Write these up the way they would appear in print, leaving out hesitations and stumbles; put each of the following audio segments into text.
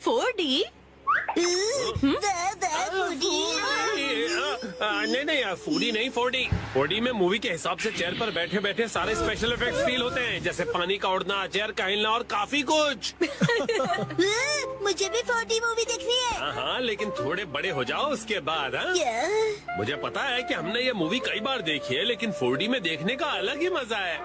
4D? नहीं foodie नहीं 4D। 4D में मूवी के हिसाब से चेयर पर बैठे बैठे सारे स्पेशल इफेक्ट्स फील होते हैं, जैसे पानी का उड़ना, चेयर का हिलना और काफी कुछ। मुझे भी 4D मूवी देखनी है। हाँ, लेकिन थोड़े बड़े हो जाओ उसके बाद। हाँ, मुझे पता है कि हमने ये मूवी कई बार देखी है, लेकिन 4D में देखने का अलग ही मजा है।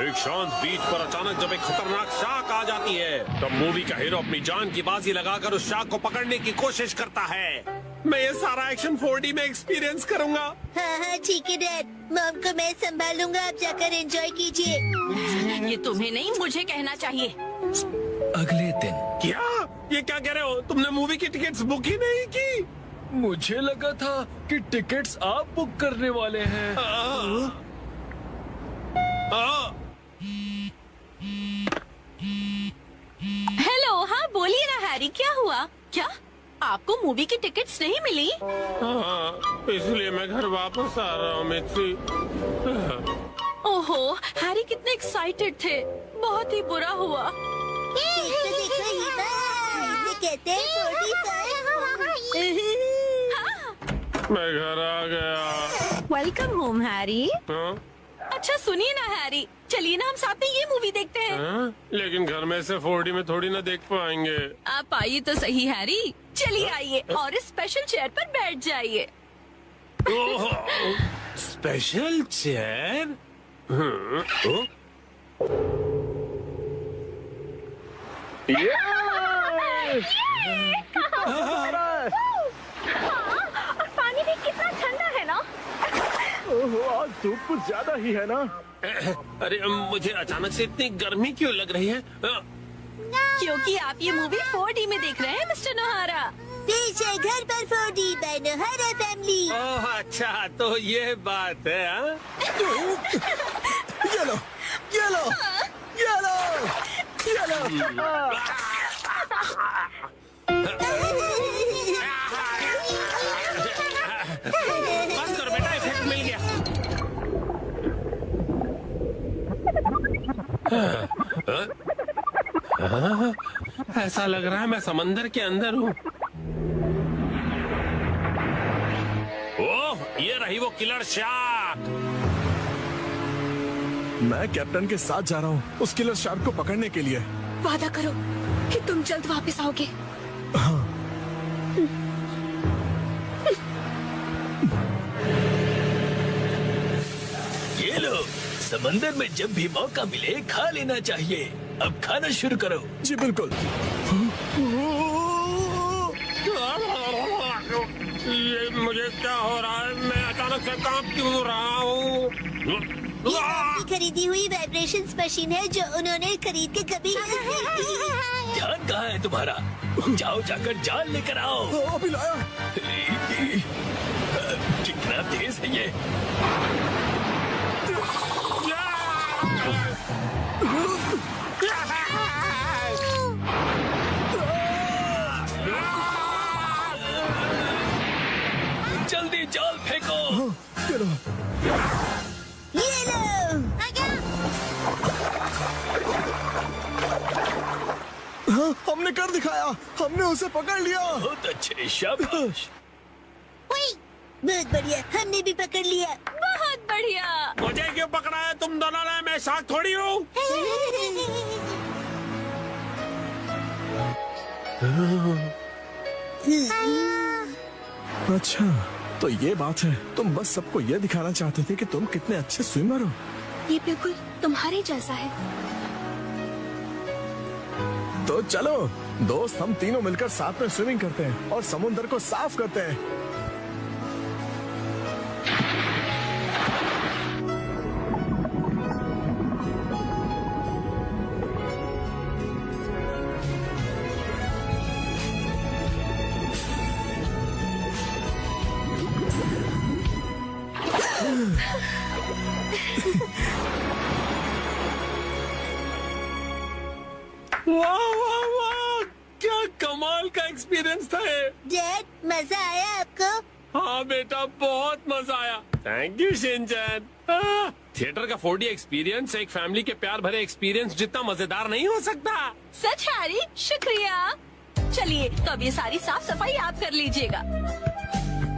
एक शांत बीच पर अचानक जब एक खतरनाक शार्क आ जाती है, तब मूवी का हीरो अपनी जान की बाजी लगाकर उस शार्क को पकड़ने की कोशिश करता है। मैं ये सारा एक्शन 4D में एक्सपीरियंस करूंगा। हाँ ठीक है डैड, मॉम को मैं संभालूंगा, आप जाकर एंजॉय कीजिए। ये तुम्हें नहीं मुझे कहना चाहिए। अगले दिन क्या? ये क्या कह रहे हो? तुमने मूवी की टिकट्स बुक ही नहीं की? मुझे लगा था कि टिकट्स आप बुक करने वाले हैं। हेलो, हाँ बोलिए ना हैरी, क्या हुआ? क्या आपको मूवी की टिकट्स नहीं मिली? हाँ, इसलिए मैं घर वापस आ रहा हूँ मित्री। ओहो, हैरी कितने एक्साइटेड थे। बहुत ही बुरा हुआ। देखो ये बात, इसे कहते हैं 45। मैं घर आ गया। Welcome home Harry. हाँ? अच्छा सुनिए ना हैरी, चलिए ना हम साथ में ये मूवी देखते हैं। हाँ? लेकिन घर में से 4D में थोड़ी ना देख पाएंगे। आप आइए तो सही हैरी, चलिए आइए और इस स्पेशल चेयर पर बैठ जाइए। Special chair? और पानी भी कितना ठंडा है ना। आज धूप कुछ ज्यादा ही है ना। अरे मुझे अचानक से इतनी गर्मी क्यों लग रही है? क्योंकि आप ये मूवी 4D में देख रहे हैं मिस्टर नोहारा। पीछे घर पर 4D बाय नोहारा फैमिली। ओह अच्छा, तो ये बात है। हाँ? ये लो, ये लो, ये लो, ये लो। बस करो बेटा, इफेक्ट मिल गया। ऐसा लग रहा है मैं समंदर के अंदर हूँ। ओह, ये रही वो किलर शार्क। मैं कैप्टन के साथ जा रहा हूँ उस किलर शार्क को पकड़ने के लिए। वादा करो कि तुम जल्द वापस आओगे। ये लो, समंदर में जब भी मौका मिले खा लेना चाहिए। अब खाना शुरू करो। जी बिल्कुल। ये मुझे क्या हो रहा है? मैं अचानक से कांप क्यों रहा हूँ? ये आपकी खरीदी हुई वाइब्रेशंस मशीन है जो उन्होंने खरीद के कभी ध्यान कहाँ है तुम्हारा? जाओ जाकर जाल लेकर आओ। अभी लाया। कितना तेज है ये। जल्दी जाल फेंको। ये लो। ये लो। हाँ, हमने कर दिखाया, हमने उसे पकड़ लिया। बहुत अच्छे, शाबाश। बहुत बढ़िया, हमने भी पकड़ लिया। बहुत बढ़िया। मुझे क्यों पकड़ा है तुम दोनों ने? मैं शार्क थोड़ी हूँ। अच्छा, तो ये बात है। तुम बस सबको ये दिखाना चाहते थे कि तुम कितने अच्छे स्विमर हो। ये बिल्कुल तुम्हारे जैसा है। तो चलो दोस्त, हम तीनों मिलकर साथ में स्विमिंग करते हैं और समुद्र को साफ करते हैं। वाह वाह वाह, क्या कमाल का एक्सपीरियंस था ये। डैड, मजा आया आपको? हाँ बेटा, बहुत मजा आया। Thank you Shinchan. थिएटर का 4D एक्सपीरियंस एक फैमिली के प्यार भरे एक्सपीरियंस जितना मजेदार नहीं हो सकता। सच हैरी, शुक्रिया। चलिए तो अब ये सारी साफ सफाई आप कर लीजिएगा।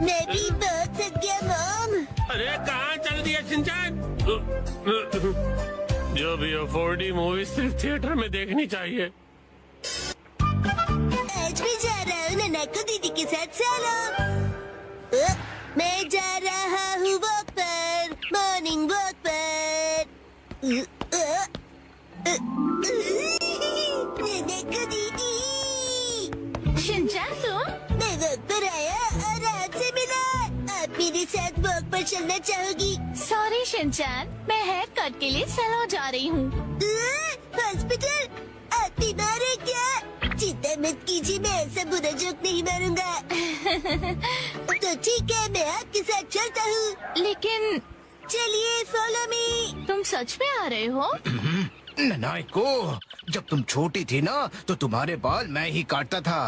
मैं भी बहुत थक गया मॉम। अरे कहाँ चल दिया शिनचैन? जो भी हो 4D मूवी सिर्फ थिएटर में देखनी चाहिए। आज मैं जा रहा हूँ नानाको दीदी के साथ सालों। मैं जा रहा हूँ वॉक पर, मॉर्निंग वॉक पर। नानाको दीदी, शिनचैन तुम? मैं वॉक पर आया और आपसे मिला। आप मेरे साथ वॉक पर चलना चाहोगी? सॉरी शिनचैन, मैं हेयर कट के लिए सैलून जा रही हूँ। हॉस्पिटल? आप बीमार है क्या? चिंता मत कीजिए, मैं ऐसा बुरा जोक नहीं मारूंगा। तो ठीक है, मैं आपके साथ चलता हूँ। लेकिन चलिए फॉलो मी। तुम सच में आ रहे हो? नानाको, जब तुम छोटी थी ना तो तुम्हारे बाल मैं ही काटता था।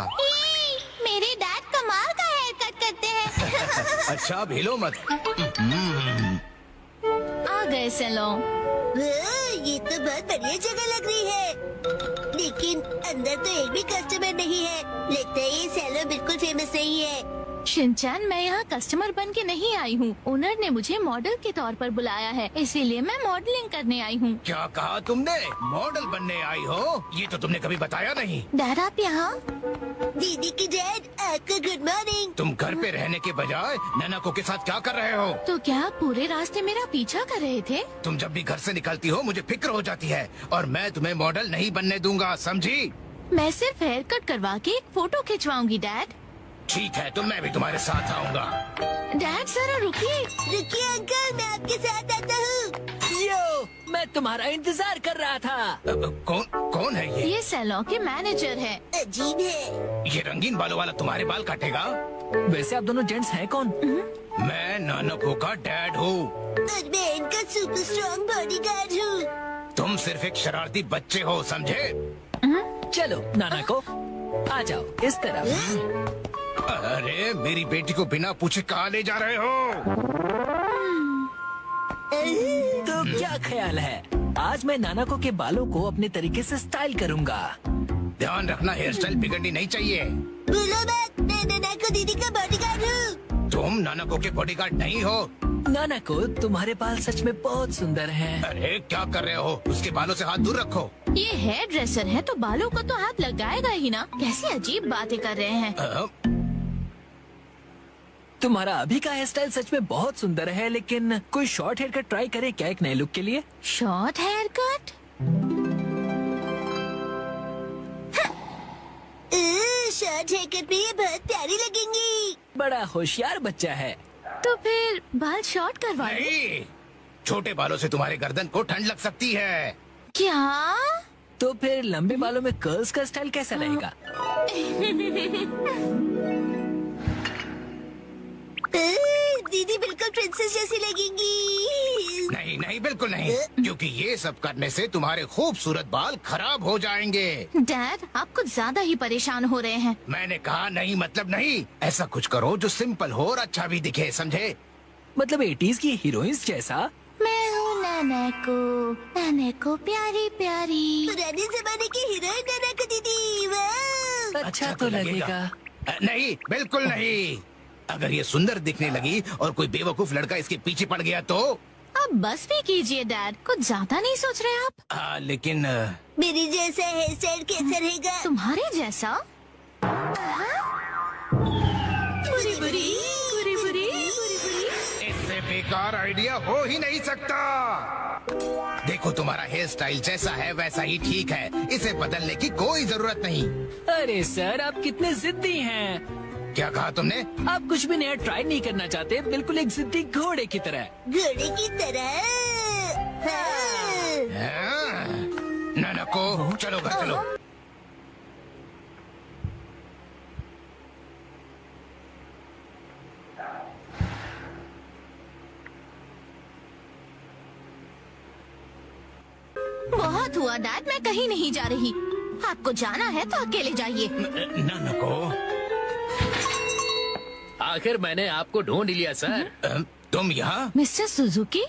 मेरे डैड कमाल का हेयर कट करते हैं। अच्छा भीलो मत। आ गए सैलून। ये तो बहुत बढ़िया जगह लग रही है, लेकिन अंदर तो एक भी कस्टमर नहीं है। लगता है ये सैलून बिल्कुल फेमस नहीं है। शिनचैन, मैं यहाँ कस्टमर बन के नहीं आई हूँ। ओनर ने मुझे मॉडल के तौर पर बुलाया है, इसीलिए मैं मॉडलिंग करने आई हूँ। क्या कहा तुमने? मॉडल बनने आई हो? ये तो तुमने कभी बताया नहीं। डैड आप यहाँ? दीदी की डैड, आपको गुड मॉर्निंग। तुम घर पे रहने के बजाय नानाको के साथ क्या कर रहे हो? तो क्या आप पूरे रास्ते मेरा पीछा कर रहे थे? तुम जब भी घर से निकलती हो मुझे फिक्र हो जाती है, और मैं तुम्हें मॉडल नहीं बनने दूंगा, समझी? मैं सिर्फ हेयर कट करवा के एक फोटो खिंचवाऊंगी डैड। ठीक है, तो मैं भी तुम्हारे साथ आऊंगा। डैड जरा रुकिए। रुकिए अंकल, मैं आपके साथ आता हूँ। यो, मैं तुम्हारा इंतजार कर रहा था। कौन है ये? ये सैलून के मैनेजर है। अजीब है। ये रंगीन बालों वाला तुम्हारे बाल काटेगा? वैसे आप दोनों जेंट्स हैं कौन? मैं नानाको का डैड हूँ। और मैं इनका सुपर स्ट्रॉन्ग बॉडीगार्ड हूँ। तुम सिर्फ एक शरारती बच्चे हो, समझे? चलो नानाको, आ जाओ इस तरफ। अरे मेरी बेटी को बिना पूछे कहाँ ले जा रहे हो? तो क्या ख्याल है, आज मैं नानाको के बालों को अपने तरीके से स्टाइल करूंगा। ध्यान रखना, हेयर स्टाइल बिगड़नी नहीं चाहिए। बोलो मत, मैं नानाको दीदी का बॉडीगार्ड हूँ। तुम नानाको के बॉडीगार्ड नहीं हो। नानाको, तुम्हारे बाल सच में बहुत सुंदर हैं। अरे क्या कर रहे हो? उसके बालों से हाथ दूर रखो। ये हेयर ड्रेसर है तो बालों को तो हाथ लगाएगा ही ना। कैसी अजीब बातें कर रहे हैं। तुम्हारा अभी का हेयर स्टाइल सच में बहुत सुंदर है, लेकिन कोई शॉर्ट हेयर कट ट्राई करे क्या एक नए लुक के लिए? Short hair cut? Short hair cut में ये बहुत प्यारी लगेंगी। बड़ा होशियार बच्चा है। तो फिर बाल शॉर्ट करवा लो। नहीं, छोटे बालों से तुम्हारे गर्दन को ठंड लग सकती है। क्या? तो फिर लंबे बालों में कर्ल्स का स्टाइल कैसा रहेगा? दीदी बिल्कुल प्रिंसेस जैसी लगेंगी। नहीं नहीं, बिल्कुल नहीं, क्योंकि ये सब करने से तुम्हारे खूबसूरत बाल खराब हो जाएंगे। डैड आप कुछ ज्यादा ही परेशान हो रहे हैं। मैंने कहा नहीं मतलब नहीं। ऐसा कुछ करो जो सिंपल हो और अच्छा भी दिखे, समझे? मतलब 80s की हीरोइंस जैसा? मैं हूँ नानाको प्यारी प्यारी। पुराने जमाने की हीरोइन नानाको दीदी। वाह। अच्छा तो लगेगा। नहीं, बिल्कुल नहीं। अगर ये सुंदर दिखने लगी और कोई बेवकूफ लड़का इसके पीछे पड़ गया तो? अब बस भी कीजिए डैड, कुछ ज्यादा नहीं सोच रहे आप? लेकिन मेरी जैसा हेयर स्टाइल कैसा रहेगा? तुम्हारे जैसा? बुरी बुरी बुरी बुरी बुरी बुरी। इससे बेकार आइडिया हो ही नहीं सकता। देखो, तुम्हारा हेयर स्टाइल जैसा है वैसा ही ठीक है, इसे बदलने की कोई जरूरत नहीं। अरे सर, आप कितने जिद्दी हैं। क्या कहा तुमने? आप कुछ भी नया ट्राई नहीं करना चाहते, बिल्कुल एक जिद्दी घोड़े की तरह। घोड़े की तरह। हाँ। नानाको, चलो घर चलो। बहुत हुआ डैड, मैं कहीं नहीं जा रही। आपको जाना है तो अकेले जाइए। नानाको, आखिर मैंने आपको ढूंढ लिया सर। तुम यहाँ? Mister Suzuki?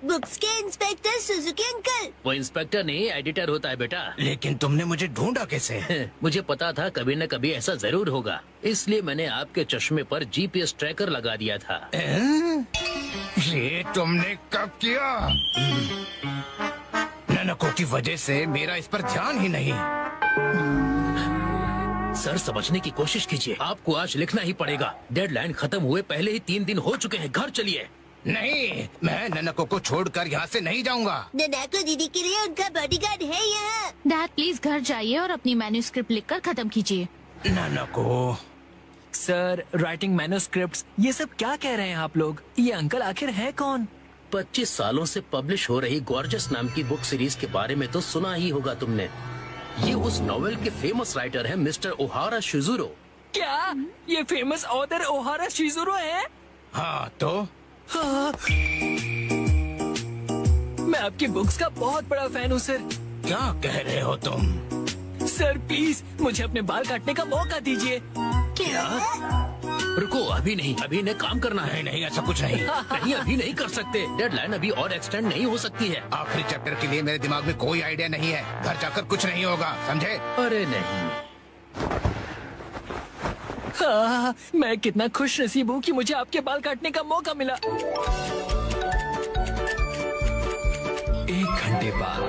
बुक्स के इंस्पेक्टर सुजुकी अंकल। वो इंस्पेक्टर नहीं एडिटर होता है बेटा। लेकिन तुमने मुझे ढूंढा कैसे? मुझे पता था कभी न कभी ऐसा जरूर होगा, इसलिए मैंने आपके चश्मे पर जीपीएस ट्रैकर लगा दिया था। ये तुमने कब किया? ननको की वजह से मेरा इस पर ध्यान ही नहीं। सर समझने की कोशिश कीजिए, आपको आज लिखना ही पड़ेगा। डेडलाइन खत्म हुए पहले ही 3 दिन हो चुके हैं। घर चलिए। नहीं, मैं ननको को छोड़कर यहाँ से नहीं जाऊँगा। ननाको दीदी के लिए उनका बॉडीगार्ड है यहाँ। डैड प्लीज घर जाइए और अपनी मैन्युस्क्रिप्ट लिखकर खत्म कीजिए। ननको, सर, राइटिंग मैन्युस्क्रिप्ट्स, ये सब क्या कह रहे हैं आप लोग? ये अंकल आखिर हैं कौन? 25 सालों से पब्लिश हो रही गॉर्जस नाम की बुक सीरीज के बारे में तो सुना ही होगा तुमने। ये उस नॉवेल के फेमस राइटर हैं मिस्टर ओहारा शिजुरो। क्या ये फेमस ऑथर ओहारा शिजुरो है? हाँ तो हाँ। मैं आपकी बुक्स का बहुत बड़ा फैन हूँ सर। क्या कह रहे हो तुम? सर प्लीज मुझे अपने बाल काटने का मौका दीजिए। क्या? रुको, अभी नहीं, अभी ने काम करना है। नहीं, ऐसा कुछ नहीं। नहीं, अभी नहीं कर सकते। डेडलाइन अभी और एक्सटेंड नहीं हो सकती है। आखिरी चैप्टर के लिए मेरे दिमाग में कोई आइडिया नहीं है। घर जाकर कुछ नहीं होगा, समझे? अरे नहीं, हाँ, मैं कितना खुश नसीब हूँ कि मुझे आपके बाल काटने का मौका मिला। 1 घंटे बाद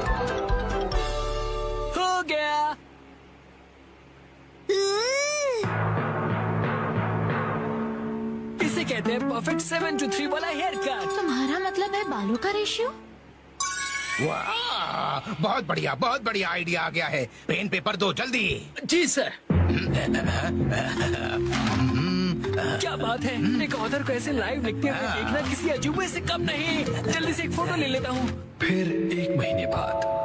हो गया। इसे कहते हैं परफेक्ट 7 to 3 वाला हेयर कट। तुम्हारा मतलब है बालों का रेशियो? वाह, बहुत बढ़िया आइडिया आ गया है। पेन पेपर दो जल्दी। जी सर। क्या बात है, एक ऑथर को ऐसे लाइव लिखते हुए देखना किसी अजूबे से कम नहीं। जल्दी से एक फोटो ले लेता हूँ। फिर 1 महीने बाद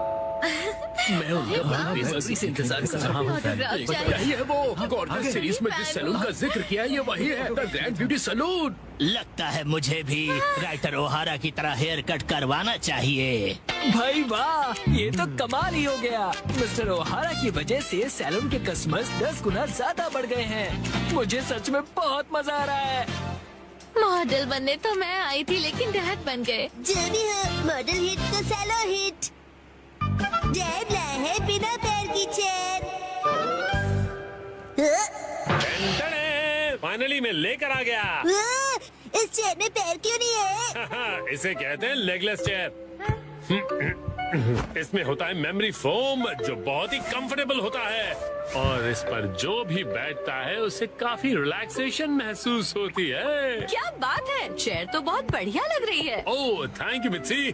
मैं उनका बेसब्री से इंतजार कर रहा हूँ। ऑटोग्राफ चाहिए। यही है वो गॉर्जस सीरीज में जिस सैलून का जिक्र किया, ये वही है, द ग्रैंड ब्यूटी सैलून। लगता है मुझे भी राइटर ओहारा की तरह हेयर कट करवाना चाहिए। भाई वाह, ये तो कमाल ही हो गया। मिस्टर ओहारा की वजह से सैलून के कस्टमर्स 10 गुना ज्यादा बढ़ गए हैं। मुझे सच में बहुत मजा आ रहा है। मॉडल बनने तो मैं आई थी, लेकिन डैड बन गए। जो भी हो, मॉडल हिट तो सैलो हिट। डैड लाए है बिना पैर की चेयर। फाइनली मैं लेकर आ गया। इस चेयर में पैर क्यों नहीं है? इसे कहते हैं लेगलेस चेयर। इसमें होता है मेमोरी फोम, जो बहुत ही कंफर्टेबल होता है, और इस पर जो भी बैठता है उसे काफी रिलैक्सेशन महसूस होती है। क्या बात है, चेयर तो बहुत बढ़िया लग रही है। Oh thank you Mitsi.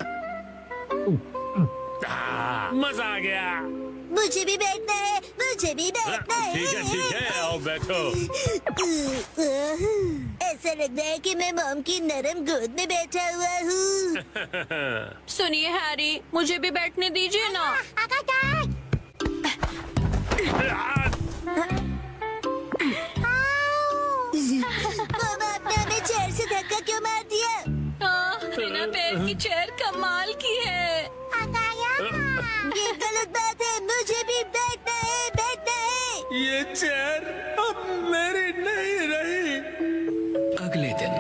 मजा आ गया। मुझे भी बैठना है, मुझे भी बैठना है। ठीक है, आओ बैठो। ऐसा लग रहा है कि मैं मॉम की नरम गोद में बैठा हुआ हूँ। सुनिए हैरी, मुझे भी बैठने दीजिए ना। मॉम, आपने हमें चेयर से धक्का क्यों मार दिया? बिना पैर की चेयर कमाल की है। ये गलत बात है, मुझे भी बैठना है, बैठना है। ये चेयर अब मेरी नहीं रही। अगले दिन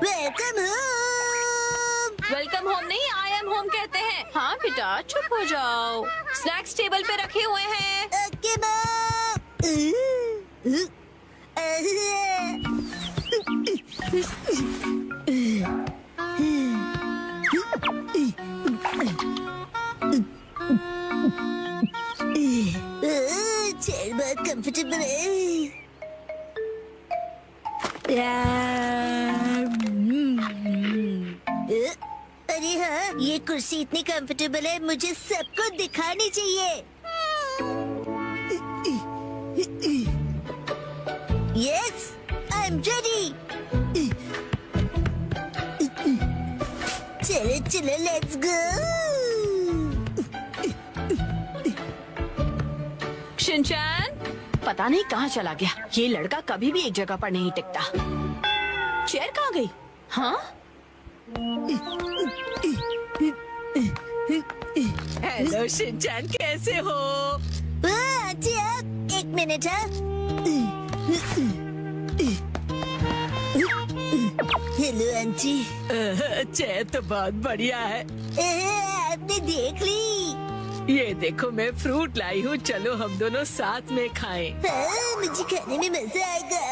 वेलकम होम। वेलकम होम नहीं, आई एम होम कहते हैं। हाँ बेटा चुप हो जाओ, स्नैक्स टेबल पे रखे हुए हैं। Okay mom. चेयर बहुत कंफर्टेबल है। अरे हाँ, ये कुर्सी इतनी कंफर्टेबल है, मुझे सबको दिखानी चाहिए। Yes, I am ready. चलो चलो, लेट्स गो। शिनचैन, पता नहीं कहाँ चला गया। ये लड़का कभी भी एक जगह पर नहीं टिकता। चेयर कहाँ गई? हाँ? हेलो शिनचैन, कैसे हो? आंटी आप 1 मिनट। हाँ चलो आंटी। चेयर तो बहुत बढ़िया है। आपने देख ली? ये देखो मैं फ्रूट लाई हूँ, चलो हम दोनों साथ में खाएं। हाँ, मुझे खाने में मजा आएगा।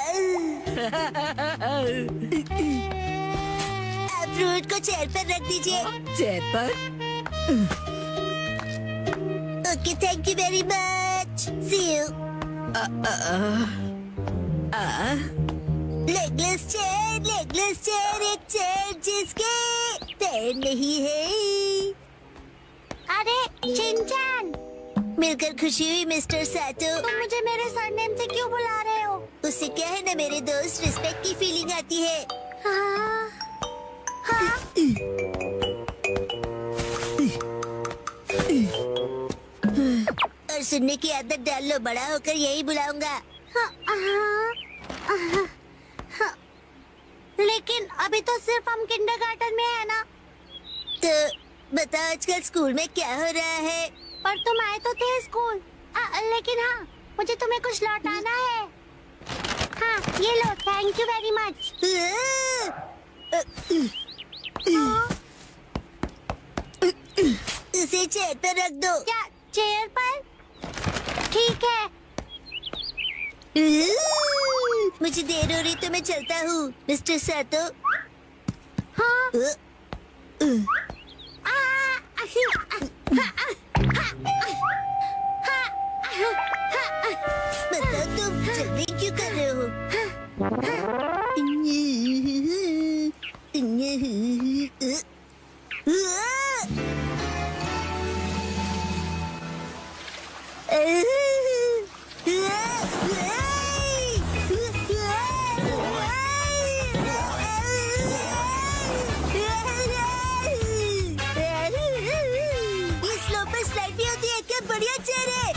आप फ्रूट को चेयर पर रख दीजिए। चेयर पर? Okay, thank you very much. See you. Legless chair, एक चेयर जिसके पैर नहीं है। अरे शिनचैन, मिलकर खुशी हुई मिस्टर सातो। तुम मुझे मेरे सरनेम से क्यों बुला रहे हो? उससे क्या है ना मेरे दोस्त, रिस्पेक्ट की फीलिंग आती है। हाँ, हाँ। और सुनने की आदत डाल लो, बड़ा होकर यही बुलाऊंगा। लेकिन अभी तो सिर्फ हम किंडरगार्टन में है ना। तो बताओ आजकल स्कूल में क्या हो रहा है? पर तुम आए तो थे स्कूल। लेकिन हाँ, मुझे तुम्हें कुछ लौटाना है। हाँ, ये लो, थैंक यू वेरी मच। उसे चेयर पर रख दो। क्या चेयर पर? ठीक है। मुझे देर हो रही तो मैं चलता हूँ, मिस्टर सातो। हाँ। बताओ तुम जल्दी क्यों कर रहे हो? ये स्लो पर स्लाइड भी होती है क्या? बढ़िया चेयर है।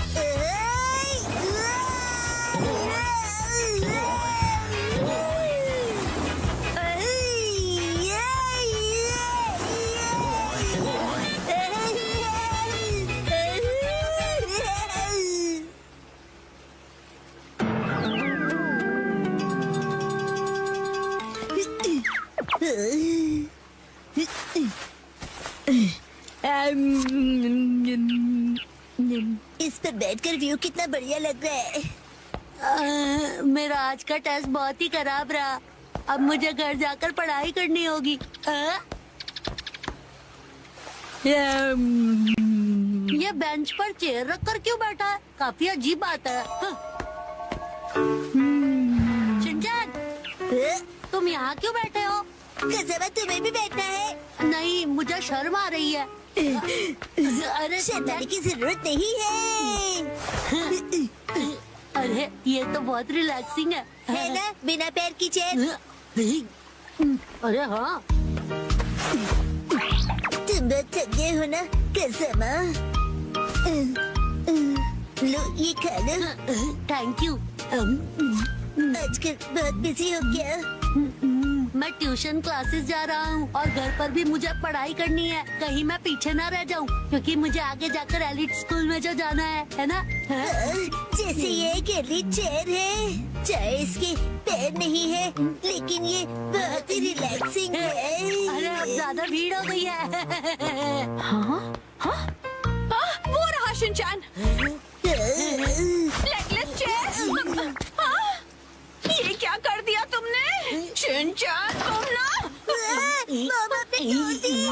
इस पर बैठकर व्यू कितना बढ़िया लग रहा है। मेरा आज का टेस्ट बहुत ही खराब रहा। अब मुझे घर जाकर पढ़ाई करनी होगी। ये बेंच पर चेयर रखकर क्यों बैठा है? काफी अजीब बात है। शिनचैन, तुम यहाँ क्यों बैठे हो? कसम है तुम्हें भी बैठना है? नहीं, मुझे शर्म आ रही है। अरे शर्माने की जरूरत नहीं है। अरे ये तो बहुत रिलैक्सिंग है ना, बिना पैर की चेयर। अरे हाँ, तुम बहुत थक गए हो ना कसम। लो ये खा लो। Thank you. आजकल बहुत बिजी हो गया। मैं ट्यूशन क्लासेस जा रहा हूँ और घर पर भी मुझे पढ़ाई करनी है। कहीं मैं पीछे ना रह जाऊँ, क्योंकि मुझे आगे जाकर एलिट स्कूल में जो जाना है ना। जैसे ये एक एलिट चेयर है, चाहे इसके पैर नहीं है, लेकिन ये बहुत ही रिलैक्सिंग है। अरे अब ज्यादा भीड़ हो गई है। हाँ? हाँ? वो रहा शिनचैन। Legless chair. हाँ? ये क्या कर दिया तुमने? शिनचैन, तुम ना। मामा ने तोड़ दी।